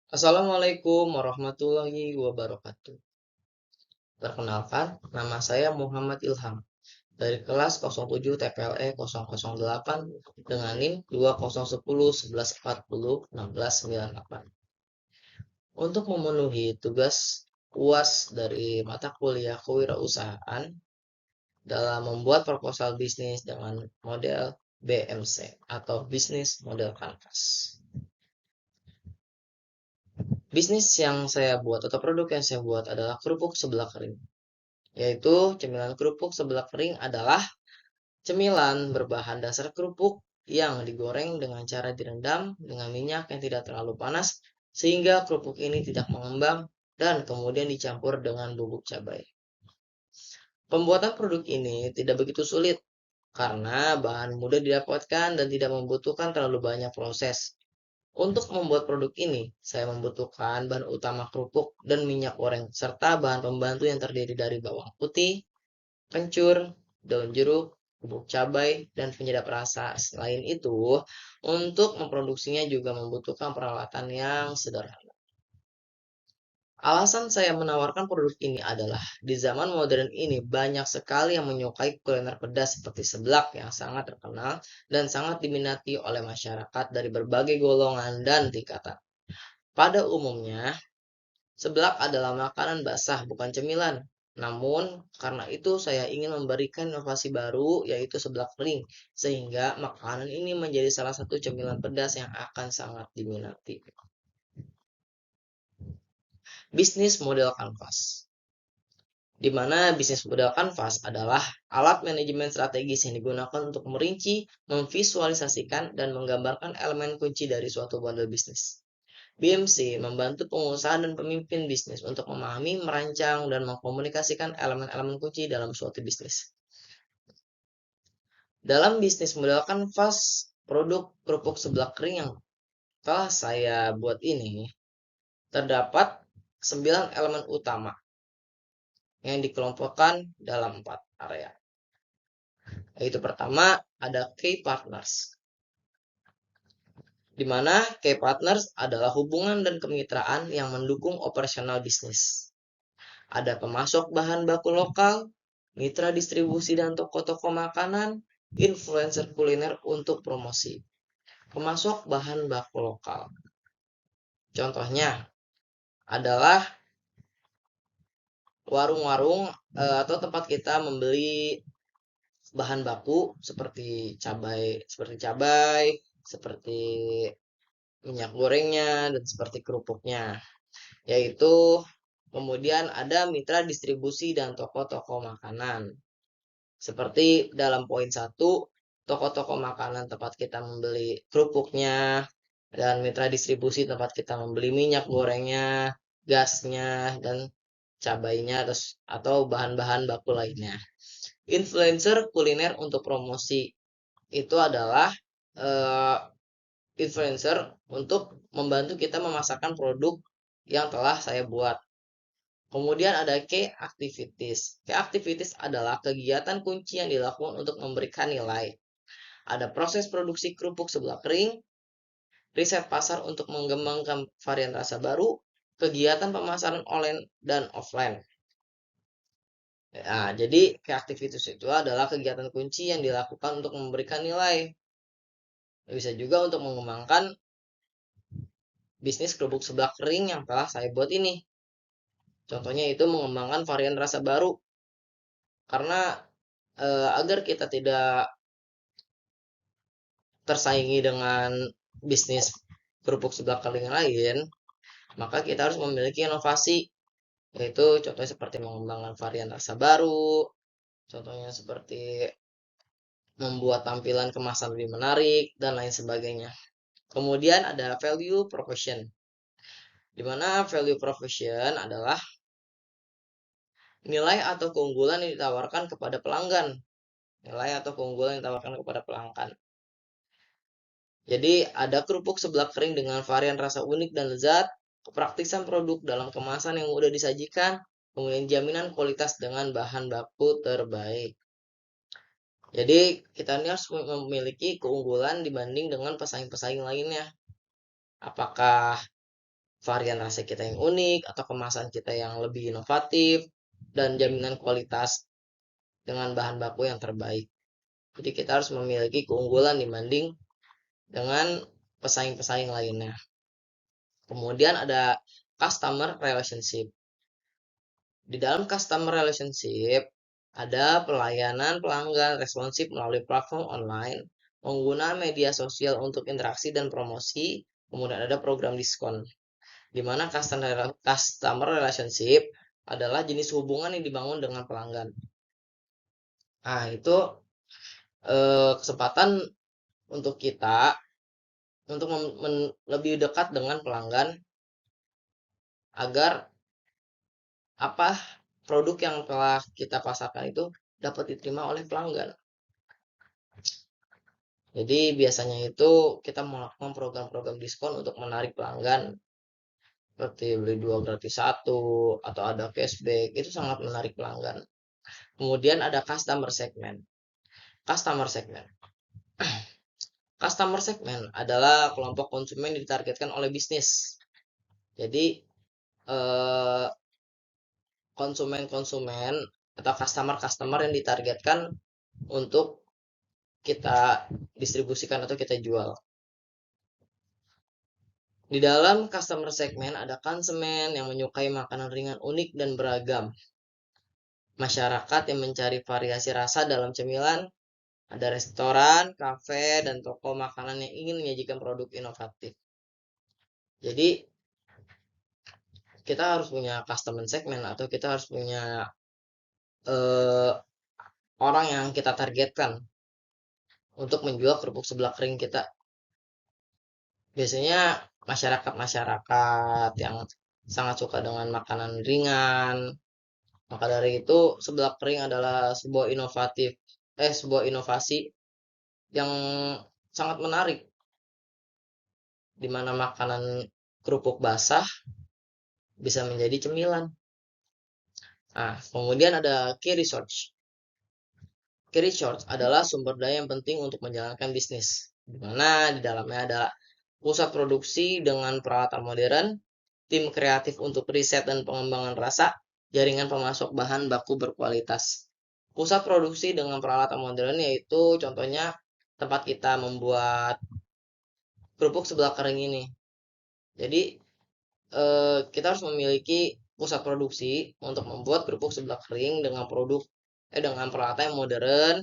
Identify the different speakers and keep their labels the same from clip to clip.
Speaker 1: Assalamualaikum warahmatullahi wabarakatuh. Perkenalkan, nama saya Muhammad Ilham dari kelas 07 TPLE 008 dengan NIM 2010 11 40 16 98. Untuk memenuhi tugas UAS dari mata kuliah kewirausahaan dalam membuat proposal bisnis dengan model BMC atau Business Model Canvas. Bisnis yang saya buat atau produk yang saya buat adalah kerupuk seblak kering. Yaitu cemilan kerupuk seblak kering adalah cemilan berbahan dasar kerupuk yang digoreng dengan cara direndam dengan minyak yang tidak terlalu panas sehingga kerupuk ini tidak mengembang dan kemudian dicampur dengan bubuk cabai. Pembuatan produk ini tidak begitu sulit karena bahan mudah didapatkan dan tidak membutuhkan terlalu banyak proses. Untuk membuat produk ini, saya membutuhkan bahan utama kerupuk dan minyak goreng, serta bahan pembantu yang terdiri dari bawang putih, kencur, daun jeruk, bubuk cabai, dan penyedap rasa. Selain itu, untuk memproduksinya juga membutuhkan peralatan yang sederhana. Alasan saya menawarkan produk ini adalah di zaman modern ini banyak sekali yang menyukai kuliner pedas seperti seblak yang sangat terkenal dan sangat diminati oleh masyarakat dari berbagai golongan dan tingkatan. Pada umumnya, seblak adalah makanan basah, bukan cemilan. Namun, karena itu saya ingin memberikan inovasi baru, yaitu seblak kering, sehingga makanan ini menjadi salah satu cemilan pedas yang akan sangat diminati. Bisnis model kanvas, di mana bisnis model kanvas adalah alat manajemen strategis yang digunakan untuk merinci, memvisualisasikan, dan menggambarkan elemen kunci dari suatu model bisnis. BMC membantu pengusaha dan pemimpin bisnis untuk memahami, merancang, dan mengkomunikasikan elemen-elemen kunci dalam suatu bisnis. Dalam bisnis model kanvas, produk kerupuk seblak kering yang telah saya buat ini, terdapat 9 elemen utama yang dikelompokkan dalam 4 area. Yaitu pertama, ada key partners, di mana key partners adalah hubungan dan kemitraan yang mendukung operasional bisnis. Ada pemasok bahan baku lokal, mitra distribusi dan toko-toko makanan, influencer kuliner untuk promosi. Pemasok bahan baku lokal. Contohnya adalah warung-warung atau tempat kita membeli bahan baku seperti minyak gorengnya dan seperti kerupuknya. Yaitu kemudian ada mitra distribusi dan toko-toko makanan. Seperti dalam poin 1, toko-toko makanan tempat kita membeli kerupuknya, dan mitra distribusi tempat kita membeli minyak gorengnya, gasnya, dan cabainya, atau bahan-bahan baku lainnya. Influencer kuliner untuk promosi itu adalah uh, influencer untuk membantu kita memasarkan produk yang telah saya buat. Kemudian ada key activities. Key activities adalah kegiatan kunci yang dilakukan untuk memberikan nilai. Ada proses produksi kerupuk seblak kering, riset pasar untuk mengembangkan varian rasa baru, kegiatan pemasaran online dan offline. Nah, jadi key activities itu adalah kegiatan kunci yang dilakukan untuk memberikan nilai. Bisa juga untuk mengembangkan bisnis kerupuk seblak kering yang telah saya buat ini. Contohnya itu mengembangkan varian rasa baru. Karena agar kita tidak tersaingi dengan bisnis kerupuk seblak kering lain, maka kita harus memiliki inovasi, yaitu contohnya seperti mengembangkan varian rasa baru, contohnya seperti membuat tampilan kemasan lebih menarik, dan lain sebagainya. Kemudian ada value proposition, di mana value proposition adalah nilai atau keunggulan yang ditawarkan kepada pelanggan. Nilai atau keunggulan yang ditawarkan kepada pelanggan. Jadi ada kerupuk seblak kering dengan varian rasa unik dan lezat, kepraktisan produk dalam kemasan yang mudah disajikan, kemudian jaminan kualitas dengan bahan baku terbaik. Jadi kita ini harus memiliki keunggulan dibanding dengan pesaing-pesaing lainnya. Apakah varian rasa kita yang unik atau kemasan kita yang lebih inovatif dan jaminan kualitas dengan bahan baku yang terbaik. Jadi kita harus memiliki keunggulan dibanding dengan pesaing-pesaing lainnya. Kemudian ada customer relationship. Di dalam customer relationship ada pelayanan pelanggan responsif melalui platform online, penggunaan media sosial untuk interaksi dan promosi, kemudian ada program diskon. Di mana customer relationship adalah jenis hubungan yang dibangun dengan pelanggan. Nah, itu kesempatan untuk kita untuk lebih dekat dengan pelanggan agar apa produk yang telah kita pasarkan itu dapat diterima oleh pelanggan. Jadi biasanya itu kita melakukan program-program diskon untuk menarik pelanggan seperti beli 2 gratis 1 atau ada cashback, itu sangat menarik pelanggan. Kemudian ada customer segment. Customer segment. Customer segment adalah kelompok konsumen yang ditargetkan oleh bisnis. Jadi konsumen-konsumen atau customer-customer yang ditargetkan untuk kita distribusikan atau kita jual. Di dalam customer segment ada konsumen yang menyukai makanan ringan unik dan beragam. Masyarakat yang mencari variasi rasa dalam cemilan, ada restoran, kafe, dan toko makanan yang ingin menyajikan produk inovatif. Jadi kita harus punya customer segment atau kita harus punya orang yang kita targetkan untuk menjual kerupuk seblak kering kita. Biasanya masyarakat-masyarakat yang sangat suka dengan makanan ringan. Maka dari itu seblak kering adalah sebuah inovasi yang sangat menarik, di mana makanan kerupuk basah bisa menjadi cemilan. Nah, kemudian ada key research. Key research adalah sumber daya yang penting untuk menjalankan bisnis, di mana di dalamnya ada pusat produksi dengan peralatan modern, tim kreatif untuk riset dan pengembangan rasa, jaringan pemasok bahan baku berkualitas. Pusat produksi dengan peralatan modern yaitu contohnya tempat kita membuat kerupuk seblak kering ini. Jadi kita harus memiliki pusat produksi untuk membuat kerupuk seblak kering dengan peralatan yang modern,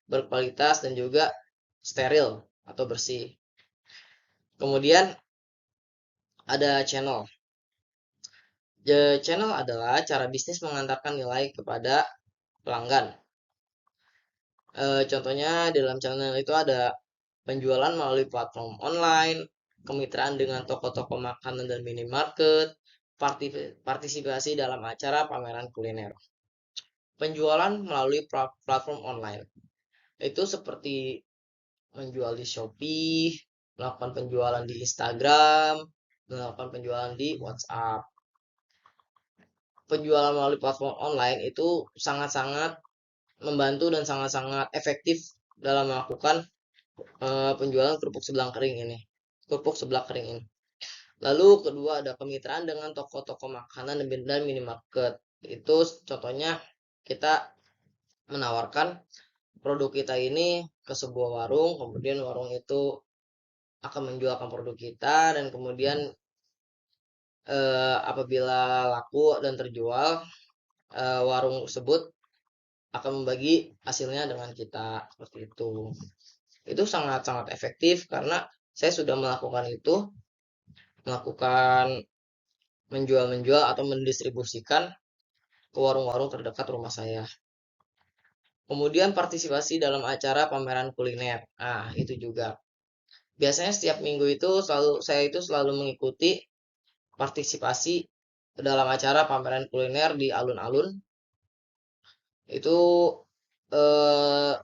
Speaker 1: berkualitas dan juga steril atau bersih. Kemudian ada channel. Channel adalah cara bisnis mengantarkan nilai kepada pelanggan. Contohnya dalam channel itu ada penjualan melalui platform online, kemitraan dengan toko-toko makanan dan minimarket, partisipasi dalam acara pameran kuliner. Penjualan melalui platform online itu seperti menjual di Shopee, melakukan penjualan di Instagram, melakukan penjualan di WhatsApp. Penjualan melalui platform online itu sangat-sangat membantu dan sangat-sangat efektif dalam melakukan penjualan kerupuk seblak kering ini. Lalu kedua ada kemitraan dengan toko-toko makanan dan minimarket. Itu contohnya kita menawarkan produk kita ini ke sebuah warung, kemudian warung itu akan menjualkan produk kita dan kemudian apabila laku dan terjual, warung tersebut akan membagi hasilnya dengan kita seperti itu. Itu sangat-sangat efektif karena saya sudah melakukan menjual atau mendistribusikan ke warung-warung terdekat rumah saya. Kemudian partisipasi dalam acara pameran kuliner. Nah, itu juga. Biasanya setiap minggu itu saya selalu mengikuti partisipasi dalam acara pameran kuliner di alun-alun. Itu eh,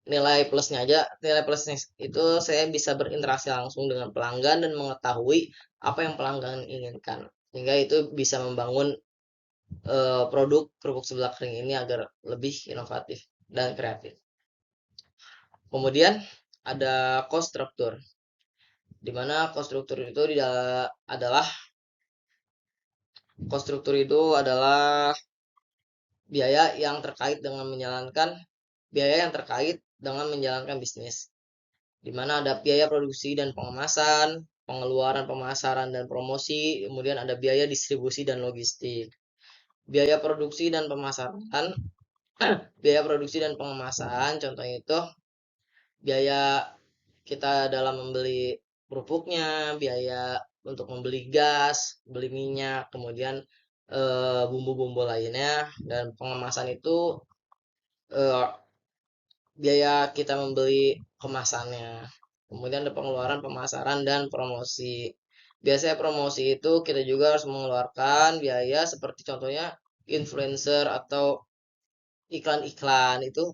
Speaker 1: nilai plusnya itu saya bisa berinteraksi langsung dengan pelanggan dan mengetahui apa yang pelanggan inginkan, sehingga itu bisa membangun produk kerupuk seblak kering ini agar lebih inovatif dan kreatif. Kemudian ada cost structure. di mana adalah konstruktur itu adalah biaya yang terkait dengan menjalankan biaya yang terkait dengan menjalankan bisnis, di mana ada biaya produksi dan pengemasan, pengeluaran pemasaran dan promosi, kemudian ada biaya distribusi dan logistik. Biaya produksi dan pemasaran, biaya produksi dan pengemasan, contohnya itu biaya kita dalam membeli kerupuknya, biaya untuk membeli gas, beli minyak, kemudian bumbu-bumbu lainnya, dan pengemasan itu eh, biaya kita membeli kemasannya. Kemudian ada pengeluaran pemasaran dan promosi. Biasanya promosi itu kita juga harus mengeluarkan biaya seperti contohnya influencer atau iklan-iklan itu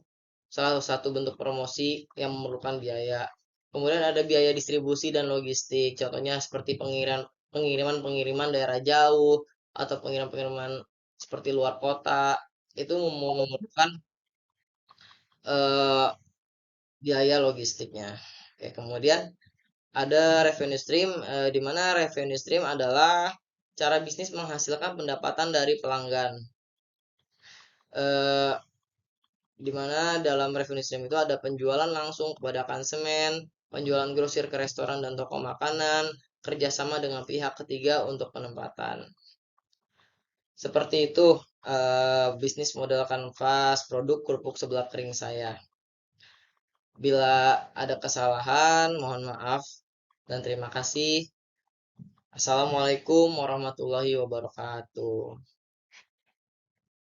Speaker 1: salah satu bentuk promosi yang memerlukan biaya. Kemudian ada biaya distribusi dan logistik, contohnya seperti pengiriman daerah jauh atau pengiriman-pengiriman seperti luar kota itu memerlukan eh, biaya logistiknya. Oke, kemudian ada revenue stream, di mana revenue stream adalah cara bisnis menghasilkan pendapatan dari pelanggan. Eh, di mana dalam revenue stream itu ada penjualan langsung kepada konsumen, penjualan grosir ke restoran dan toko makanan, kerjasama dengan pihak ketiga untuk penempatan. Seperti itu bisnis model kanvas produk kerupuk sebelah kering saya. Bila ada kesalahan, mohon maaf dan terima kasih. Assalamualaikum warahmatullahi wabarakatuh.